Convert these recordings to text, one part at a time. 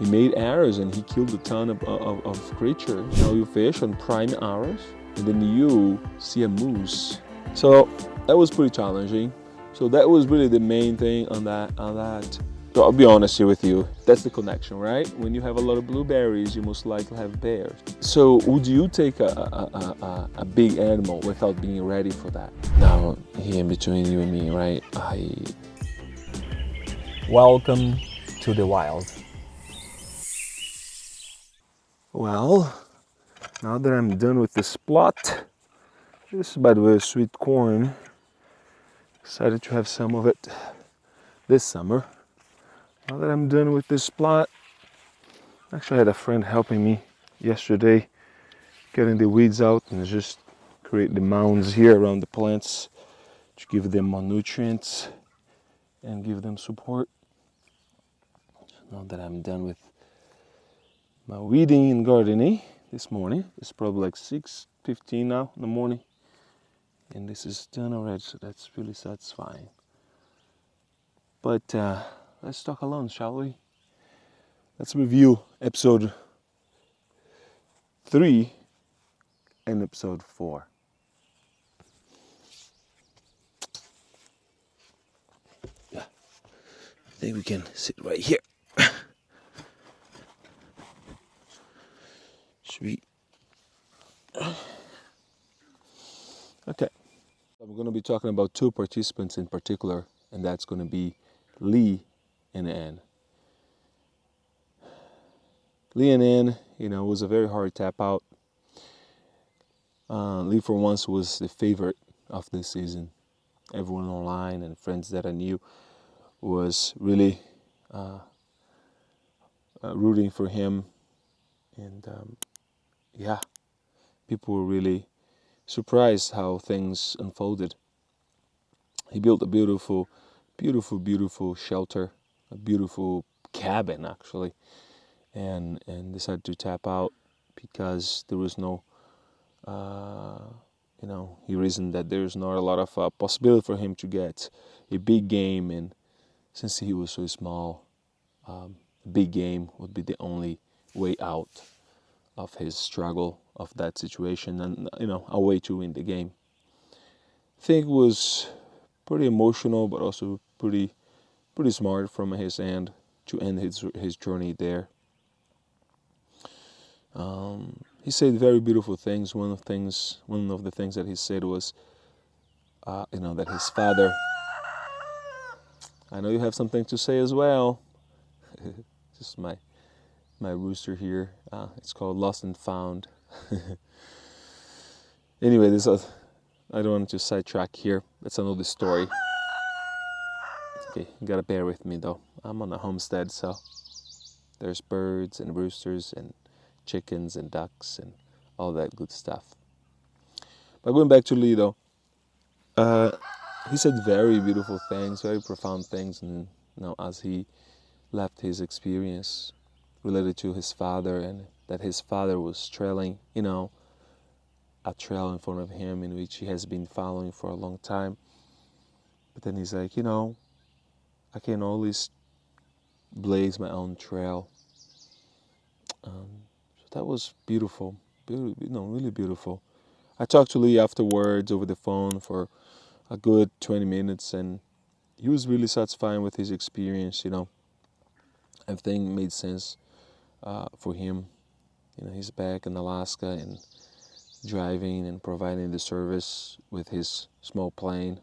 he made arrows and he killed a ton of creatures. Now you fish on prime hours and then you see a moose. So that was pretty challenging. So that was really the main thing on that. So I'll be honest here with you, that's the connection, right? When you have a lot of blueberries, you most likely have bears. So would you take a big animal without being ready for that? Now, here between you and me, right? Welcome to the wild. Well, now that I'm done with this plot, this is, by the way, sweet corn. Excited to have some of it this summer. Now that I'm done with this plot, actually I had a friend helping me yesterday getting the weeds out and just create the mounds here around the plants to give them more nutrients and give them support. Now that I'm done with my weeding and gardening this morning, it's probably like 6:15 now in the morning, and this is done already, so that's really satisfying. But let's talk alone, shall we? Let's review episode 3 and episode 4. Yeah, I think we can sit right here. Sweet. Okay, I'm going to be talking about 2 participants in particular, and that's going to be Lee and Ann. Lee and Ann, was a very hard tap out. Lee, for once, was the favorite of this season. Everyone online and friends that I knew was really rooting for him, and people were really surprised how things unfolded. He built a beautiful, beautiful, beautiful shelter, a beautiful cabin actually, and decided to tap out because there was no, he reasoned that there's not a lot of possibility for him to get a big game, and since he was so small, a big game would be the only way out of his struggle of that situation, and a way to win the game. I think it was pretty emotional, but also pretty smart from his end to end his journey there. He said very beautiful things. One of the things that he said was, that his father. I know you have something to say as well. Just my rooster here. It's called Lost and Found. Anyway, I don't want to sidetrack here. That's another story. Okay, you gotta bear with me though. I'm on a homestead, so there's birds and roosters and chickens and ducks and all that good stuff. But going back to Lee though, he said very beautiful things, very profound things, and as he left his experience related to his father, and that his father was trailing, a trail in front of him in which he has been following for a long time. But then he's like, I can always blaze my own trail. So that was beautiful, really beautiful. I talked to Lee afterwards over the phone for a good 20 minutes, and he was really satisfied with his experience. Everything made sense for him. He's back in Alaska and driving and providing the service with his small plane,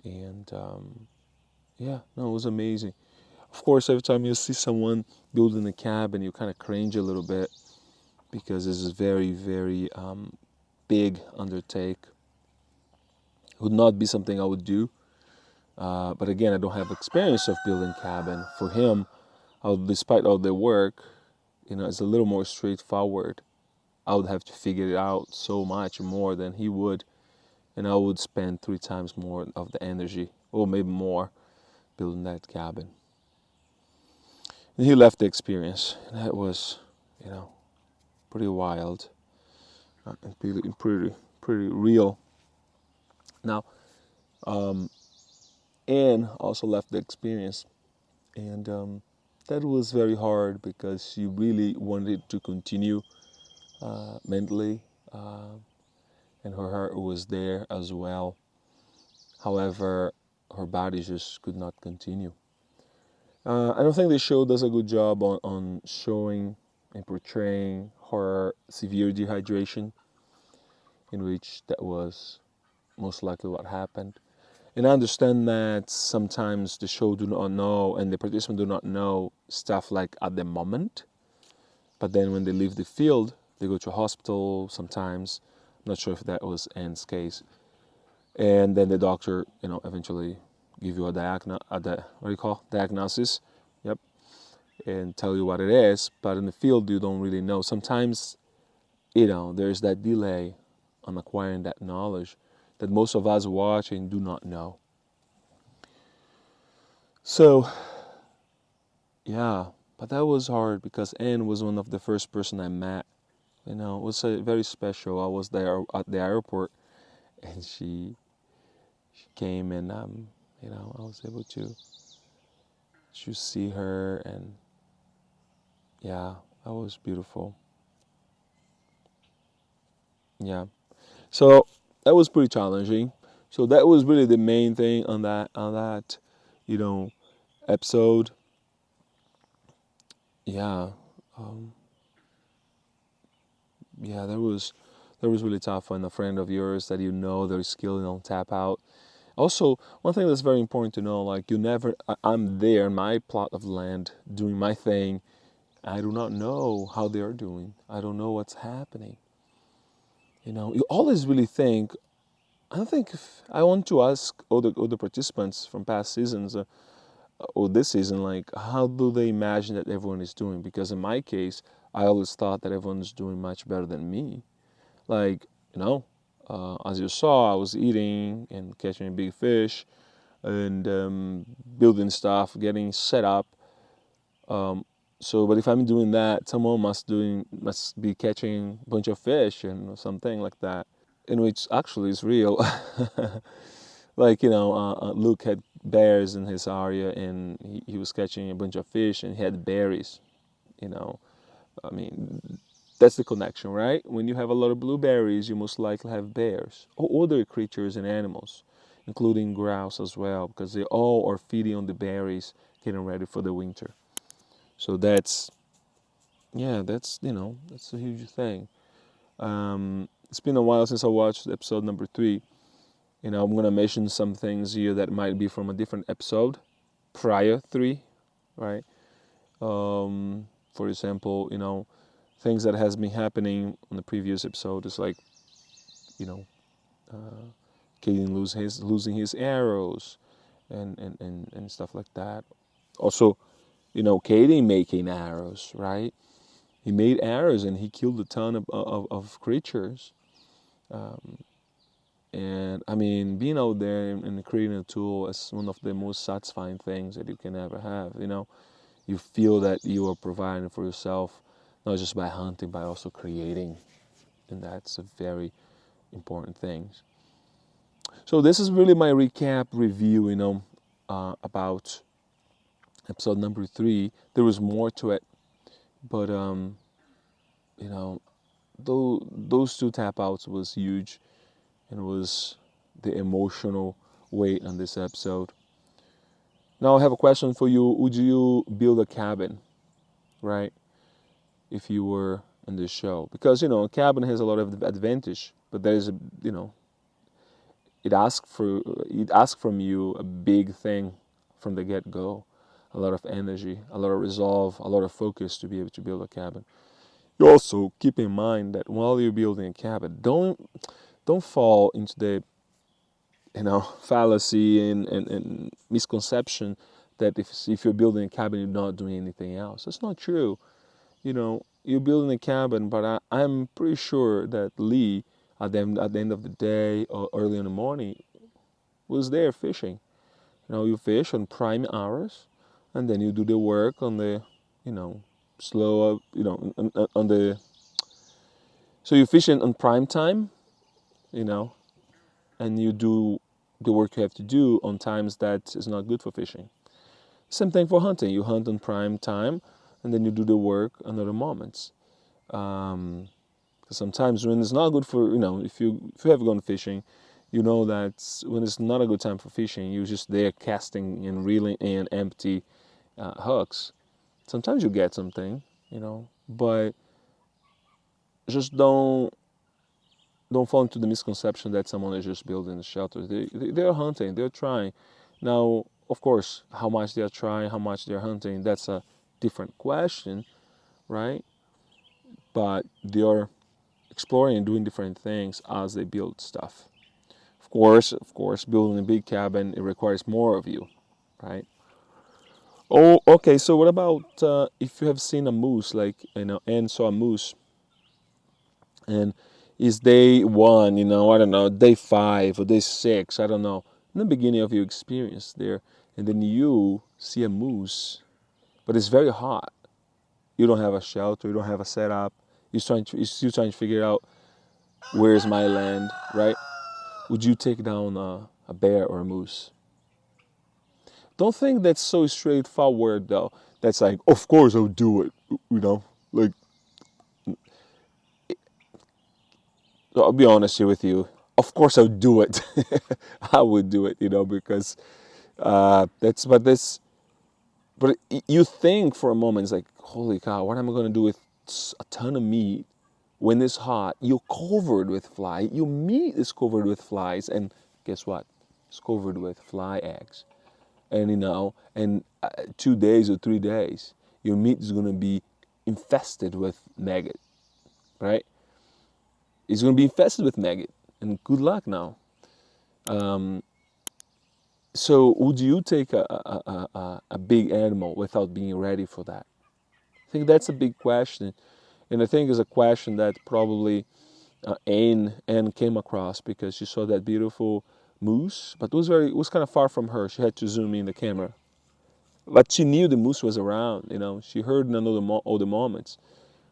and it was amazing. Of course, every time you see someone building a cabin, you kind of cringe a little bit because this is very, very big undertake. It would not be something I would do, but again, I don't have experience of building cabin. For him, despite all the work, it's a little more straightforward. I would have to figure it out so much more than he would, and I would spend 3 times more of the energy, or maybe more, building that cabin. And he left the experience, and that was, pretty wild, and pretty real. Now, Anne also left the experience, and that was very hard because she really wanted to continue mentally, and her heart was there as well. However, her body just could not continue. I don't think the show does a good job on showing and portraying her severe dehydration, in which that was most likely what happened. And I understand that sometimes the show do not know and the participants do not know stuff like at the moment. But then when they leave the field, they go to a hospital sometimes. I'm not sure if that was Anne's case. And then the doctor, eventually give you a diagnosis. Yep. And tell you what it is. But in the field, you don't really know. Sometimes, there's that delay on acquiring that knowledge that most of us watching do not know. So, yeah, but that was hard because Anne was one of the first person I met. It was very special. I was there at the airport, and she came, and I was able to see her, and yeah, that was beautiful. Yeah, so that was pretty challenging. So that was really the main thing on that episode. Yeah, um, yeah, that was really tough when a friend of yours that that is skilled on tap out. Also, one thing that's very important to know, like I'm there in my plot of land doing my thing. I do not know how they are doing. I don't know what's happening. You always really think. I think if I want to ask other participants from past seasons or this season, like how do they imagine that everyone is doing? Because in my case, I always thought that everyone's doing much better than me. Like as you saw, I was eating and catching a big fish and building stuff, getting set up. Um, but if I'm doing that, someone must be catching a bunch of fish and something like that, in which actually is real. Like Luke had bears in his area, and he was catching a bunch of fish, and he had berries. You know, I mean, that's the connection, right? When you have a lot of blueberries, you most likely have bears or other creatures and animals, including grouse as well, because they all are feeding on the berries, getting ready for the winter. So that's a huge thing. It's been a while since I watched episode number 3. I'm gonna mention some things here that might be from a different episode, prior 3, right? For example, things that has been happening on the previous episode is like, you know, uh, Caden losing his arrows, and stuff like that. Also, Caden making arrows, right? He made arrows and he killed a ton of creatures. Um, and I mean, being out there and creating a tool is one of the most satisfying things that you can ever have. You feel that you are providing for yourself, not just by hunting, but also creating. And that's a very important thing. So this is really my recap review, about episode number 3. There was more to it, but you know, those two tap outs was huge, and was the emotional weight on this episode. Now I have a question for you. Would you build a cabin, right? If you were in this show, because a cabin has a lot of advantage, but there is it asks from you a big thing from the get go, a lot of energy, a lot of resolve, a lot of focus to be able to build a cabin. You also keep in mind that while you're building a cabin, don't fall into the fallacy and misconception that if you're building a cabin, you're not doing anything else. That's not true. You're building a cabin, but I'm pretty sure that Lee, at the end of the day or early in the morning, was there fishing. You fish on prime hours, and then you do the work on the, slow up, on the. So you fish on prime time, you know, and you do the work you have to do on times that is not good for fishing. Same thing for hunting. You hunt on prime time, and then you do the work on other moments. Um, 'Cause sometimes when it's not good for, if you have gone fishing, you know that when it's not a good time for fishing, you're just there casting and reeling in empty hooks. Sometimes you get something, but just don't fall into the misconception that someone is just building a shelter. They're hunting, they're trying. Now, of course, how much they're trying, how much they're hunting, that's a different question, right? But they're exploring and doing different things as they build stuff. Of course, building a big cabin, it requires more of you, right? Oh, okay. So what about if you have seen a moose, like Anne saw a moose, and is day one, I don't know, day five or day six, I don't know, in the beginning of your experience there, and then you see a moose, but it's very hot. You don't have a shelter, you don't have a setup. You're still trying to figure out where's my land, right? Would you take down a bear or a moose? Don't think that's so straightforward though. That's like, of course I'll do it. Like, I'll be honest here with you. Of course I'll do it. I would do it, because but this, but you think for a moment, it's like, holy cow, what am I going to do with a ton of meat when it's hot? You're covered with flies. Your meat is covered with flies, and guess what? It's covered with fly eggs. And 2 days or 3 days, your meat is going to be infested with maggot, right? It's going to be infested with maggot, and good luck now. So would you take a big animal without being ready for that? I think that's a big question, and I think it's a question that probably Anne came across because she saw that beautiful moose, but it was kind of far from her. She had to zoom in the camera, but she knew the moose was around. She heard none of all the moments.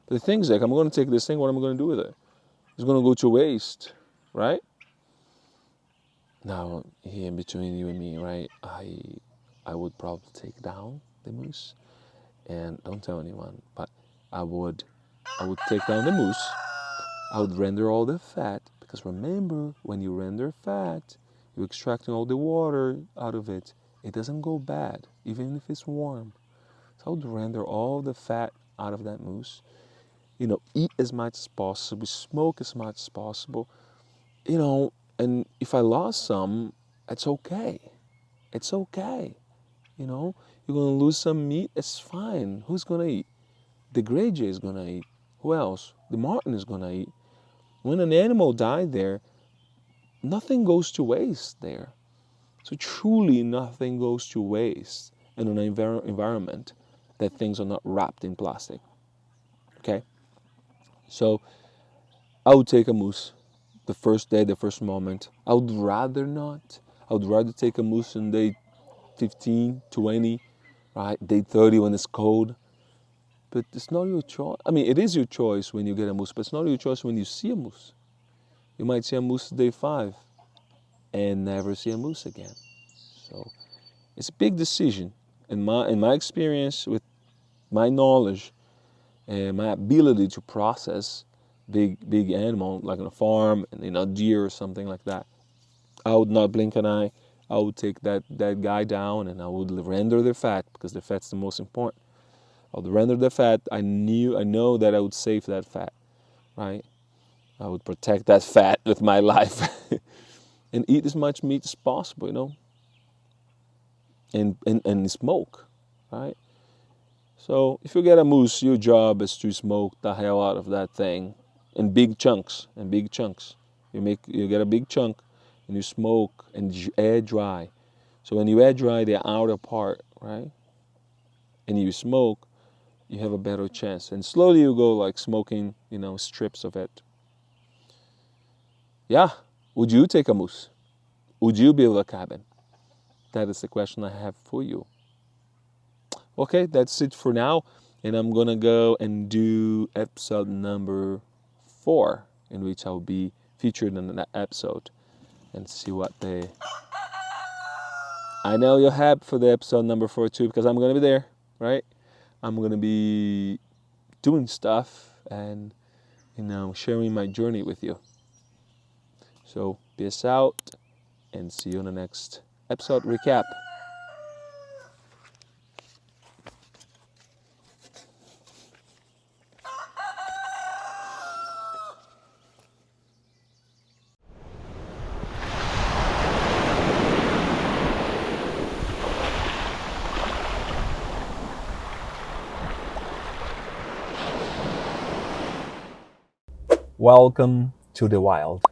But the thing is, like, I'm going to take this thing. What am I going to do with it? It's going to go to waste, right? Now, here between you and me, right? I would probably take down the moose, and don't tell anyone, but I would take down the moose. I would render all the fat, because remember, when you render fat, you're extracting all the water out of it. It doesn't go bad, even if it's warm. So I would render all the fat out of that moose. Eat as much as possible, smoke as much as possible. And if I lost some, it's okay. It's okay. You're gonna lose some meat, it's fine. Who's gonna eat? The gray jay is gonna eat. Who else? The marten is gonna eat. When an animal died there, nothing goes to waste there. So truly nothing goes to waste in an environment that things are not wrapped in plastic. Okay? So I would take a moose the first day, the first moment. I would rather not. I would rather take a moose on day 15, 20, right? Day 30 when it's cold. But it's not your choice. I mean, it is your choice when you get a moose, but it's not your choice when you see a moose. You might see a moose day 5 and never see a moose again. So it's a big decision. In my experience, with my knowledge and my ability to process big animal like on a farm, and deer or something like that, I would not blink an eye. I would take that guy down, and I would render the fat, because the fat's the most important. I would render the fat. I know that I would save that fat, right? I would protect that fat with my life, and eat as much meat as possible, and smoke, right? So if you get a moose, your job is to smoke the hell out of that thing in big chunks. You get a big chunk, and you smoke and air dry. So when you air dry the outer part, right, and you smoke, you have a better chance. And slowly you go like smoking, strips of it. Yeah. Would you take a moose? Would you build a cabin? That is the question I have for you. Okay, that's it for now. And I'm going to go and do episode number 4, in which I'll be featured in that episode and see what I know you're hyped for the episode number 4 too, because I'm gonna be there, right? I'm gonna be doing stuff and sharing my journey with you. So peace out and see you on the next episode recap. Welcome to the wild.